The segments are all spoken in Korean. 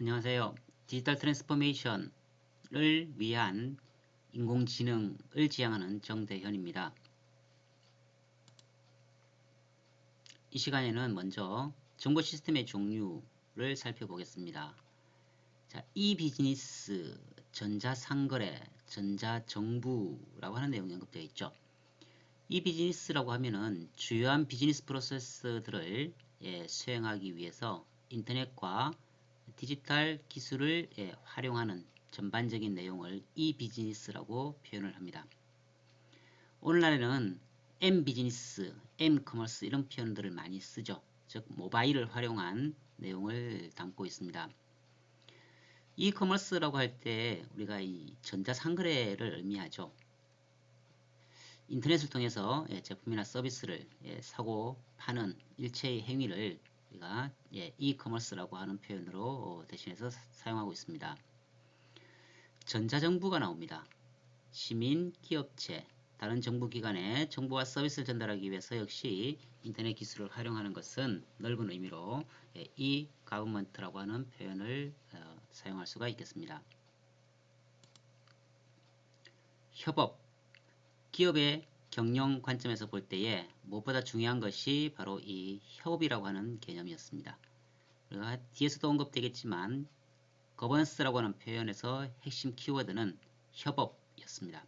안녕하세요. 디지털 트랜스포메이션을 위한 인공지능을 지향하는 정대현입니다. 이 시간에는 먼저 정보 시스템의 종류를 살펴보겠습니다. 자, 이비즈니스, 전자상거래, 전자정부라고 하는 내용이 언급되어 있죠. 이비즈니스라고 하면은 주요한 비즈니스 프로세스들을 수행하기 위해서 인터넷과 디지털 기술을 활용하는 전반적인 내용을 이비즈니스라고 표현을 합니다. 오늘날에는 M비즈니스, M커머스 이런 표현들을 많이 쓰죠. 즉 모바일을 활용한 내용을 담고 있습니다. 이커머스라고 할 때 우리가 이 전자상거래를 의미하죠. 인터넷을 통해서 제품이나 서비스를 사고 파는 일체의 행위를 우리가 이커머스라고 하는 표현으로 대신해서 사용하고 있습니다. 전자정부가 나옵니다. 시민, 기업체, 다른 정부기관에 정보와 서비스를 전달하기 위해서 역시 인터넷 기술을 활용하는 것은 넓은 의미로 e-government라고 하는 표현을 사용할 수가 있겠습니다. 협업, 기업의 경영 관점에서 볼 때에 무엇보다 중요한 것이 바로 이 협업이라고 하는 개념이었습니다. 뒤에서도 언급되겠지만 거버넌스라고 하는 표현에서 핵심 키워드는 협업이었습니다.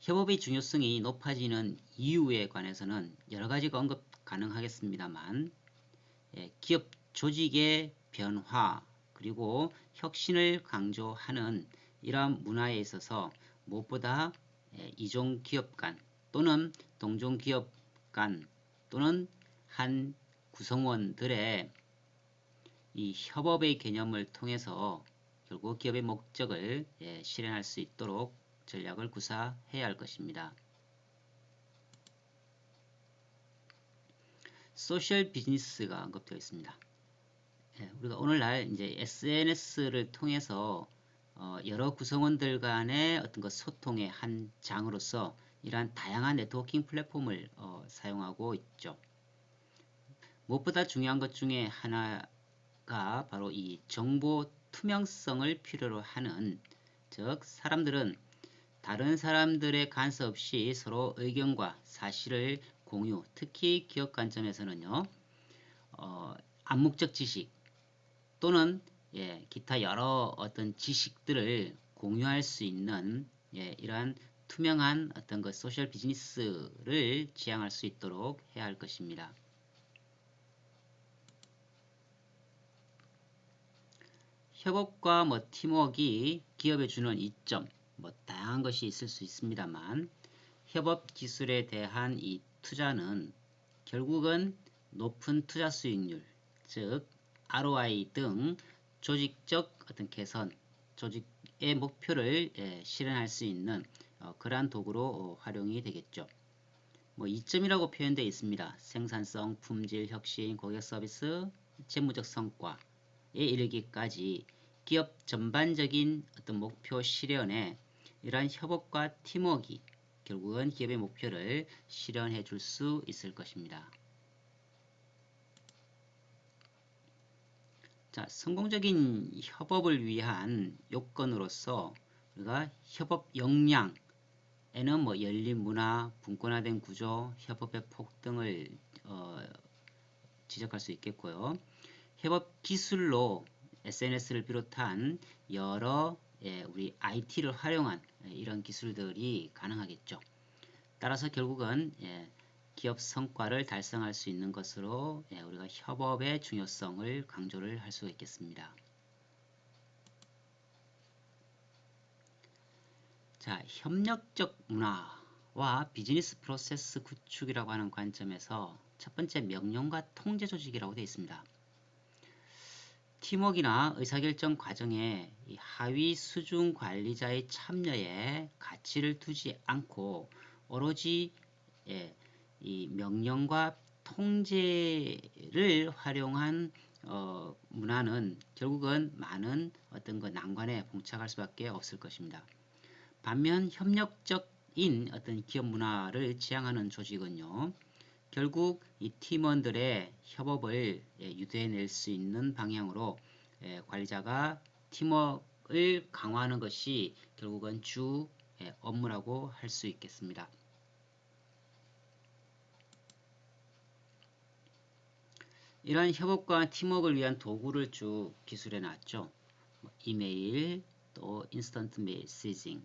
협업의 중요성이 높아지는 이유에 관해서는 여러 가지가 언급 가능하겠습니다만 기업 조직의 변화 그리고 혁신을 강조하는 이러한 문화에 있어서 무엇보다 이종 기업 간 또는 동종 기업 간 또는 한 구성원들의 이 협업의 개념을 통해서 결국 기업의 목적을 실현할 수 있도록 전략을 구사해야 할 것입니다. 소셜 비즈니스가 언급되어 있습니다. 우리가 오늘날 이제 SNS를 통해서 여러 구성원들 간의 어떤 것 소통의 한 장으로서 이러한 다양한 네트워킹 플랫폼을 사용하고 있죠. 무엇보다 중요한 것 중에 하나가 바로 이 정보 투명성을 필요로 하는, 즉 사람들은 다른 사람들의 간섭 없이 서로 의견과 사실을 공유, 특히 기업 관점에서는요, 암묵적 지식 또는 기타 여러 어떤 지식들을 공유할 수 있는 이러한 투명한 어떤 것 소셜 비즈니스를 지향할 수 있도록 해야 할 것입니다. 협업과 팀워크가 기업에 주는 이점, 다양한 것이 있을 수 있습니다만 협업 기술에 대한 이 투자는 결국은 높은 투자 수익률, 즉 ROI 등 조직적 어떤 개선, 조직의 목표를 실현할 수 있는 그러한 도구로 활용이 되겠죠. 이점이라고 표현되어 있습니다. 생산성, 품질, 혁신, 고객 서비스, 재무적 성과에 이르기까지 기업 전반적인 어떤 목표 실현에 이러한 협업과 팀워크가 결국은 기업의 목표를 실현해 줄 수 있을 것입니다. 자, 성공적인 협업을 위한 요건으로서 우리가 협업 역량에는 열린 문화, 분권화된 구조, 협업의 폭 등을 지적할 수 있겠고요. 협업 기술로 SNS를 비롯한 여러 우리 IT를 활용한 이런 기술들이 가능하겠죠. 따라서 결국은 기업 성과를 달성할 수 있는 것으로 우리가 협업의 중요성을 강조를 할 수 있겠습니다. 자, 협력적 문화와 비즈니스 프로세스 구축이라고 하는 관점에서 첫 번째 명령과 통제 조직이라고 되어 있습니다. 팀워크나 의사결정 과정에 하위 수준 관리자의 참여에 가치를 두지 않고 오로지 이 명령과 통제를 활용한 문화는 결국은 많은 어떤 난관에 봉착할 수밖에 없을 것입니다. 반면 협력적인 어떤 기업 문화를 지향하는 조직은요, 결국 이 팀원들의 협업을 유도해낼 수 있는 방향으로 관리자가 팀워크를 강화하는 것이 결국은 주 업무라고 할 수 있겠습니다. 이러한 협업과 팀워크를 위한 도구를 쭉 기술해 놨죠. 이메일, 또 인스턴트 메시징,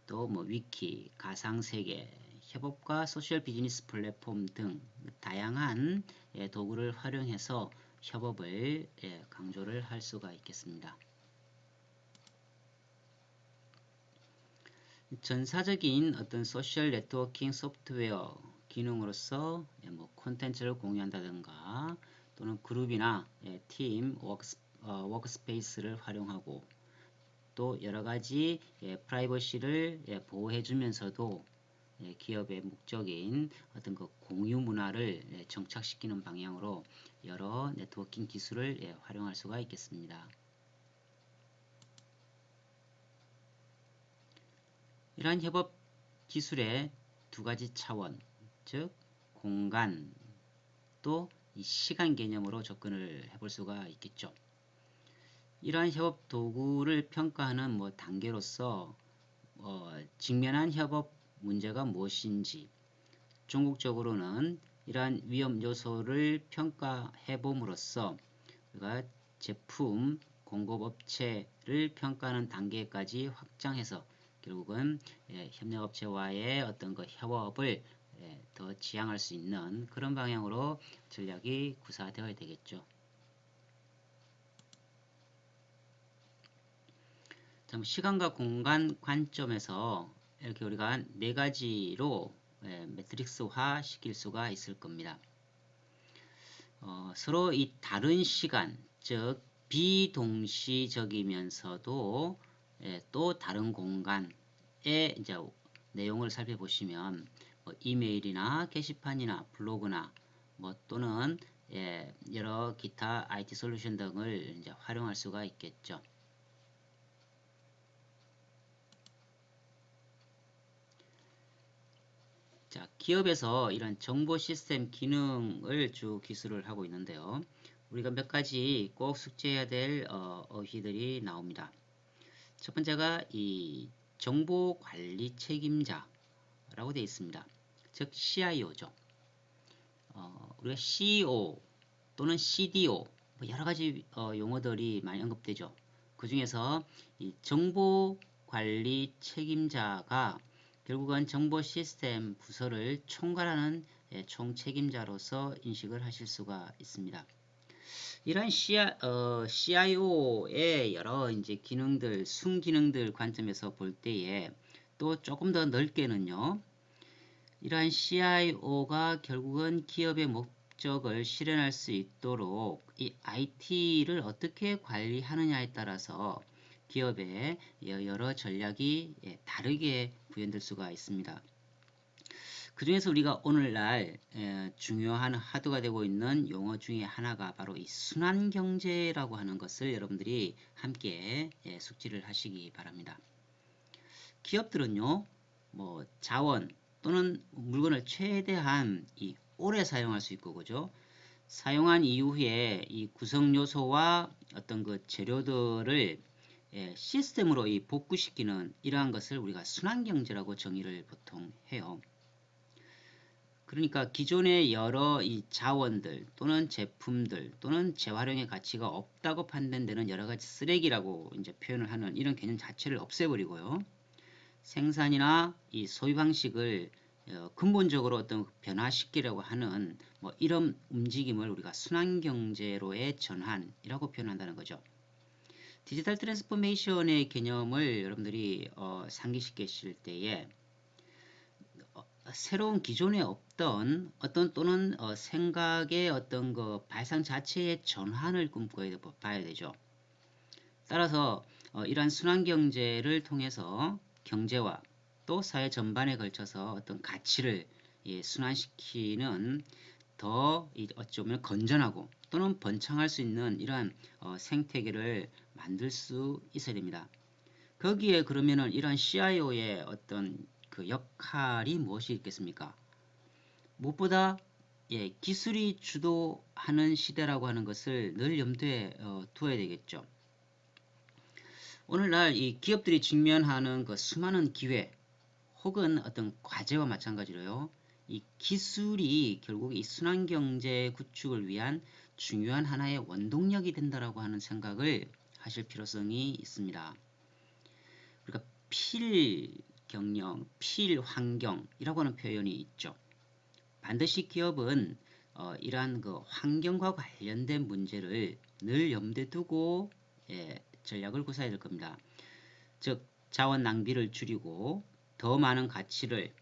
또 위키, 가상세계, 협업과 소셜 비즈니스 플랫폼 등 다양한 도구를 활용해서 협업을 강조를 할 수가 있겠습니다. 전사적인 어떤 소셜 네트워킹 소프트웨어 기능으로서 콘텐츠를 공유한다든가 또는 그룹이나 팀, 워크스페이스를 활용하고 또 여러가지 프라이버시를 보호해 주면서도 기업의 목적인 어떤 그 공유 문화를 정착시키는 방향으로 여러 네트워킹 기술을 활용할 수가 있겠습니다. 이러한 협업 기술의 두 가지 차원, 즉 공간 또 이 시간 개념으로 접근을 해볼 수가 있겠죠. 이러한 협업 도구를 평가하는 단계로서 직면한 협업 문제가 무엇인지 종국적으로는 이러한 위험 요소를 평가해 봄으로써 우리가 제품 공급업체를 평가하는 단계까지 확장해서 결국은 협력업체와의 어떤 그 협업을 더 지향할 수 있는 그런 방향으로 전략이 구사되어야 되겠죠. 시간과 공간 관점에서 이렇게 우리가 네 가지로 매트릭스화 시킬 수가 있을 겁니다. 서로 이 다른 시간, 즉 비동시적이면서도 또 다른 공간의 이제 내용을 살펴보시면 이메일이나 게시판이나 블로그나 또는 여러 기타 IT 솔루션 등을 이제 활용할 수가 있겠죠. 자, 기업에서 이런 정보 시스템 기능을 쭉 기술을 하고 있는데요. 우리가 몇 가지 꼭 숙지해야 될 어휘들이 나옵니다. 첫 번째가 이 정보 관리 책임자라고 되어 있습니다. 즉 CIO죠. 우리가 CEO 또는 CDO 여러 가지 용어들이 많이 언급되죠. 그 중에서 이 정보 관리 책임자가 결국은 정보 시스템 부서를 총괄하는 총책임자로서 인식을 하실 수가 있습니다. 이러한 CIO의 여러 이제 기능들, 순기능들 관점에서 볼 때에 또 조금 더 넓게는요. 이러한 CIO가 결국은 기업의 목적을 실현할 수 있도록 이 IT를 어떻게 관리하느냐에 따라서 기업의 여러 전략이 다르게 구현될 수가 있습니다. 그 중에서 우리가 오늘날 중요한 하드가 되고 있는 용어 중에 하나가 바로 이 순환경제라고 하는 것을 여러분들이 함께 숙지를 하시기 바랍니다. 기업들은요, 자원 또는 물건을 최대한 오래 사용할 수 있고, 그죠? 사용한 이후에 이 구성 요소와 어떤 그 재료들을 시스템으로 복구시키는 이러한 것을 우리가 순환경제라고 정의를 보통 해요. 그러니까 기존의 여러 이 자원들 또는 제품들 또는 재활용의 가치가 없다고 판단되는 여러 가지 쓰레기라고 이제 표현을 하는 이런 개념 자체를 없애버리고요. 생산이나 이 소유 방식을 근본적으로 어떤 변화시키려고 하는 이런 움직임을 우리가 순환경제로의 전환이라고 표현한다는 거죠. 디지털 트랜스포메이션의 개념을 여러분들이 상기시키실 때에 새로운 기존에 없던 어떤 또는 생각의 어떤 그 발상 자체의 전환을 꿈꿔야 봐야 되죠. 따라서 이러한 순환경제를 통해서 경제와 또 사회 전반에 걸쳐서 어떤 가치를 순환시키는 더 어쩌면 건전하고 또는 번창할 수 있는 이러한 생태계를 만들 수 있어야 됩니다. 거기에 그러면은 이러한 CIO의 어떤 그 역할이 무엇이 있겠습니까? 무엇보다 기술이 주도하는 시대라고 하는 것을 늘 염두에 두어야 되겠죠. 오늘날 이 기업들이 직면하는 그 수많은 기회 혹은 어떤 과제와 마찬가지로요. 이 기술이 결국 이 순환경제 구축을 위한 중요한 하나의 원동력이 된다라고 하는 생각을 하실 필요성이 있습니다. 그러니까 필경영, 필환경이라고 하는 표현이 있죠. 반드시 기업은 이러한 그 환경과 관련된 문제를 늘 염두에 두고 전략을 구사해야 될 겁니다. 즉 자원 낭비를 줄이고 더 많은 가치를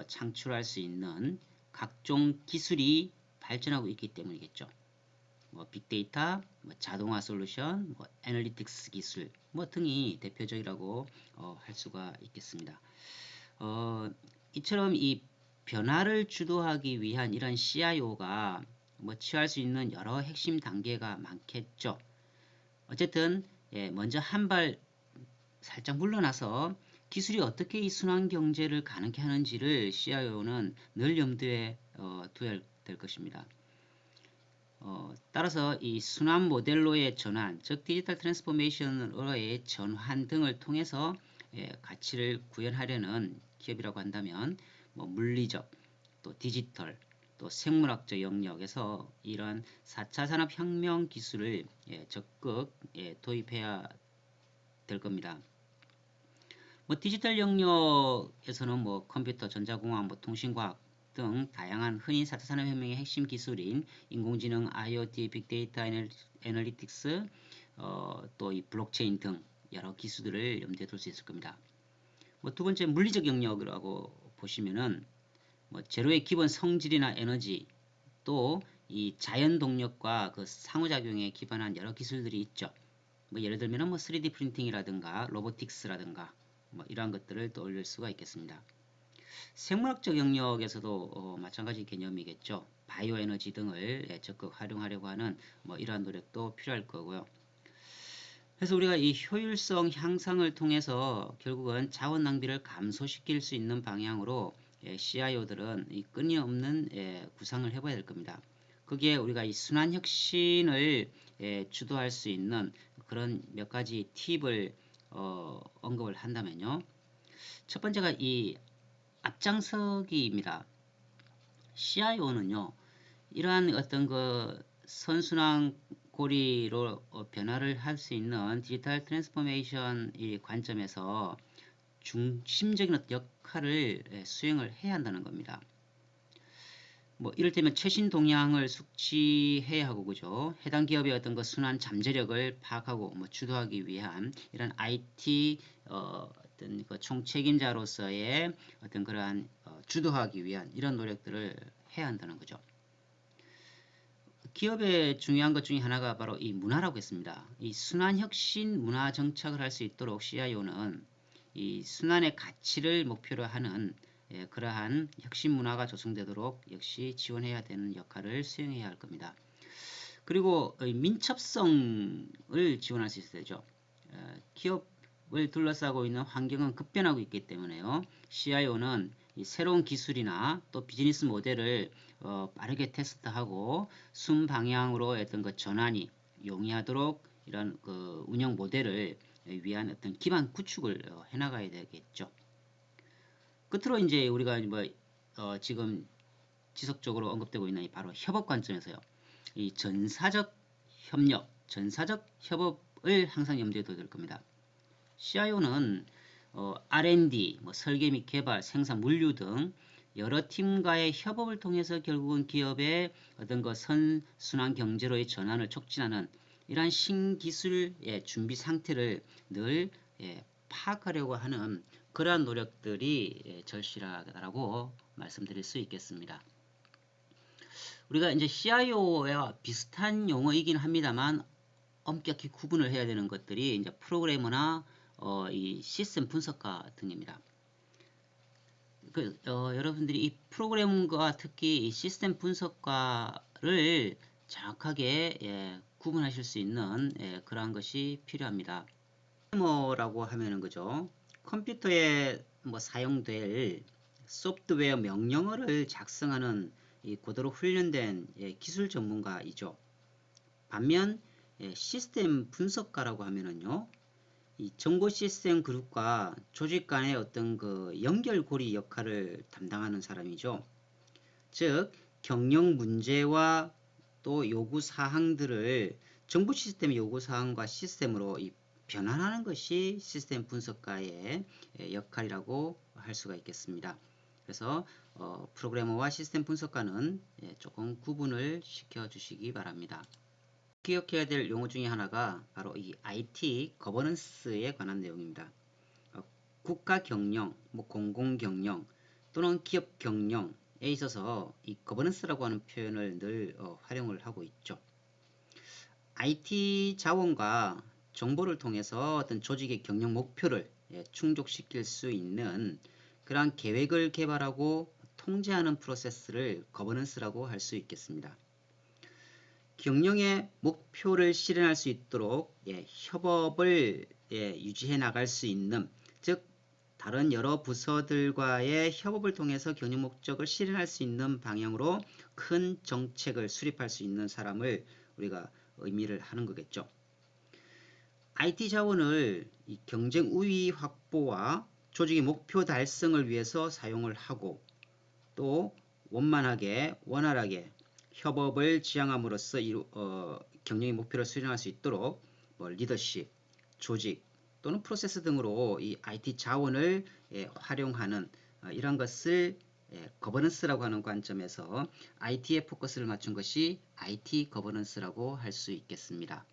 창출할 수 있는 각종 기술이 발전하고 있기 때문이겠죠. 빅데이터, 자동화 솔루션, 애널리틱스 기술 등이 대표적이라고 할 수가 있겠습니다. 이처럼 이 변화를 주도하기 위한 이런 CIO가 취할 수 있는 여러 핵심 단계가 많겠죠. 어쨌든 먼저 한 발 살짝 물러나서 기술이 어떻게 이 순환 경제를 가능케 하는지를 CIO는 늘 염두에 두어야 될 것입니다. 따라서 이 순환 모델로의 전환, 즉 디지털 트랜스포메이션으로의 전환 등을 통해서 가치를 구현하려는 기업이라고 한다면 물리적, 또 디지털, 또 생물학적 영역에서 이러한 4차 산업혁명 기술을 적극 도입해야 될 겁니다. 디지털 영역에서는 컴퓨터, 전자공학, 통신과학 등 다양한 흔히 4차 산업혁명의 핵심 기술인 인공지능, IoT, 빅데이터, 애널리틱스, 또 이 블록체인 등 여러 기술들을 염두에 둘 수 있을 겁니다. 두 번째 물리적 영역이라고 보시면은 재료의 기본 성질이나 에너지 또 이 자연 동력과 그 상호작용에 기반한 여러 기술들이 있죠. 예를 들면 3D 프린팅이라든가 로보틱스라든가 이러한 것들을 떠올릴 수가 있겠습니다. 생물학적 영역에서도 마찬가지 개념이겠죠. 바이오 에너지 등을 적극 활용하려고 하는 이러한 노력도 필요할 거고요. 그래서 우리가 이 효율성 향상을 통해서 결국은 자원 낭비를 감소시킬 수 있는 방향으로 CIO들은 이 끊임없는 구상을 해봐야 될 겁니다. 거기에 우리가 이 순환 혁신을 주도할 수 있는 그런 몇 가지 팁을 언급을 한다면요. 첫 번째가 이 앞장서기입니다. CIO는요. 이러한 어떤 그 선순환 고리로 변화를 할 수 있는 디지털 트랜스포메이션 이 관점에서 중심적인 역할을 수행을 해야 한다는 겁니다. 이를테면 최신 동향을 숙지해야 하고 그죠. 해당 기업의 어떤 그 순환 잠재력을 파악하고 주도하기 위한 이런 IT 어떤 그 총책임자로서의 어떤 그러한 주도하기 위한 이런 노력들을 해야 한다는 거죠. 기업의 중요한 것 중에 하나가 바로 이 문화라고 했습니다. 이 순환 혁신 문화 정착을 할 수 있도록 CIO는 이 순환의 가치를 목표로 하는 그러한 혁신 문화가 조성되도록 역시 지원해야 되는 역할을 수행해야 할 겁니다. 그리고 민첩성을 지원할 수 있어야 되죠. 기업을 둘러싸고 있는 환경은 급변하고 있기 때문에요. CIO는 이 새로운 기술이나 또 비즈니스 모델을 빠르게 테스트하고 순방향으로 어떤 그 전환이 용이하도록 이런 그 운영 모델을 위한 어떤 기반 구축을 해나가야 되겠죠. 끝으로 이제 우리가 지금 지속적으로 언급되고 있는 바로 협업 관점에서요. 이 전사적 협력, 전사적 협업을 항상 염두에 둬야 될 겁니다. CIO는 R&D, 설계 및 개발, 생산, 물류 등 여러 팀과의 협업을 통해서 결국은 기업의 어떤 그 선순환 경제로의 전환을 촉진하는 이러한 신기술의 준비 상태를 늘 파악하려고 하는 그러한 노력들이 절실하다고 말씀드릴 수 있겠습니다. 우리가 이제 CIO와 비슷한 용어이긴 합니다만 엄격히 구분을 해야 되는 것들이 이제 프로그래머나 이 시스템 분석가 등입니다. 여러분들이 이 프로그래머가 특히 이 시스템 분석가를 정확하게 구분하실 수 있는 그러한 것이 필요합니다. 프로그래머라고 하면은 그죠? 컴퓨터에 사용될 소프트웨어 명령어를 작성하는 그대로 훈련된 기술 전문가이죠. 반면 시스템 분석가라고 하면은요, 이 정보 시스템 그룹과 조직 간의 어떤 그 연결고리 역할을 담당하는 사람이죠. 즉, 경영 문제와 또 요구 사항들을 정보 시스템 요구 사항과 시스템으로 변환하는 것이 시스템 분석가의 역할이라고 할 수가 있겠습니다. 그래서 프로그래머와 시스템 분석가는 조금 구분을 시켜 주시기 바랍니다. 기억해야 될 용어 중에 하나가 바로 이 IT 거버넌스에 관한 내용입니다. 국가 경영, 공공 경영 또는 기업 경영에 있어서 이 거버넌스라고 하는 표현을 늘 활용을 하고 있죠. IT 자원과 정보를 통해서 어떤 조직의 경영 목표를 충족시킬 수 있는 그러한 계획을 개발하고 통제하는 프로세스를 거버넌스라고 할 수 있겠습니다. 경영의 목표를 실현할 수 있도록 협업을 유지해 나갈 수 있는, 즉 다른 여러 부서들과의 협업을 통해서 경영 목적을 실현할 수 있는 방향으로 큰 정책을 수립할 수 있는 사람을 우리가 의미를 하는 거겠죠. IT 자원을 이 경쟁 우위 확보와 조직의 목표 달성을 위해서 사용을 하고, 또 원만하게 원활하게 협업을 지향함으로써 경영의 목표를 수행할 수 있도록 리더십, 조직 또는 프로세스 등으로 이 IT 자원을 활용하는 이런 것을 거버넌스라고 하는 관점에서 IT에 포커스를 맞춘 것이 IT 거버넌스라고 할 수 있겠습니다.